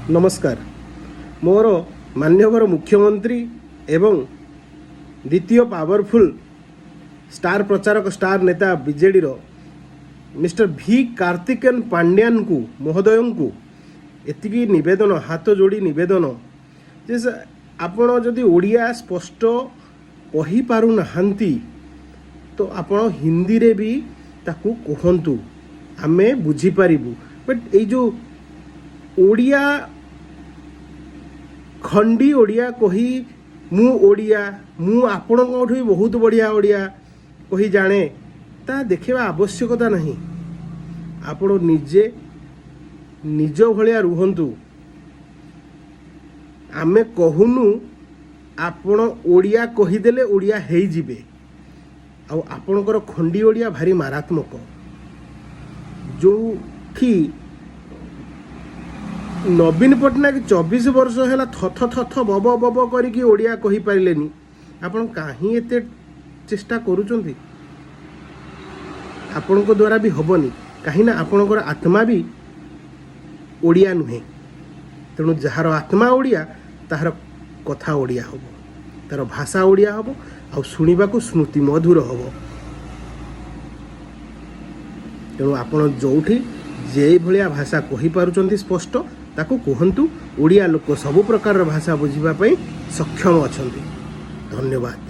नमस्कार। मोर मान्यवर मुख्यमंत्री एवं द्वितीय पावरफुल स्टार प्रचारक स्टार नेता बीजेडी मिस्टर भी कार्तिकेयन पांड्यान को महोदय को एतिकी निवेदन हाथ जोड़ी निवेदन जे आपण जदि ओडिया स्पष्ट कहि पारु नहांती तो आपण हिंदी रे भी ताकू कहंतु आमे बुझी पारिबु। बट ए जो ओडिया खंडी ओडिया कही मु ओडिया मु आपणकोठु भी बहुत बढ़िया ओडिया कही जाने ता देखा आवश्यकता नहीं। आपण निजे निज भलिया रुहंतु। आमे कहूनु आपण ओडिया कहीदेले ओडिया हेई जिबे आ आपणकर खंडी ओडिया भारी मारात्मक जो कि नवीन पट्टनायक 24 वर्ष है थथ थथ बब बब करिकी ओडिया कहि पारिलेनी। आपण काहे एते चेष्टा करूचंती? आपणको द्वारा भी हबनी कहीं ना आपणकर आत्मा भी ओडिया नुहे। तेणु जार आत्मा ओडिया तार कथा ओडिया हब, तार भाषा ओडिया हब आ सुनिबा को स्मृति मधुर हब। तेणु आपण जोठी जे भलिया भाषा कहि पारुचंती स्पष्ट ताकू कहंतु। ओडिया लोक सब प्रकार भाषा बुझिबा पई सक्षम अछंती। धन्यवाद।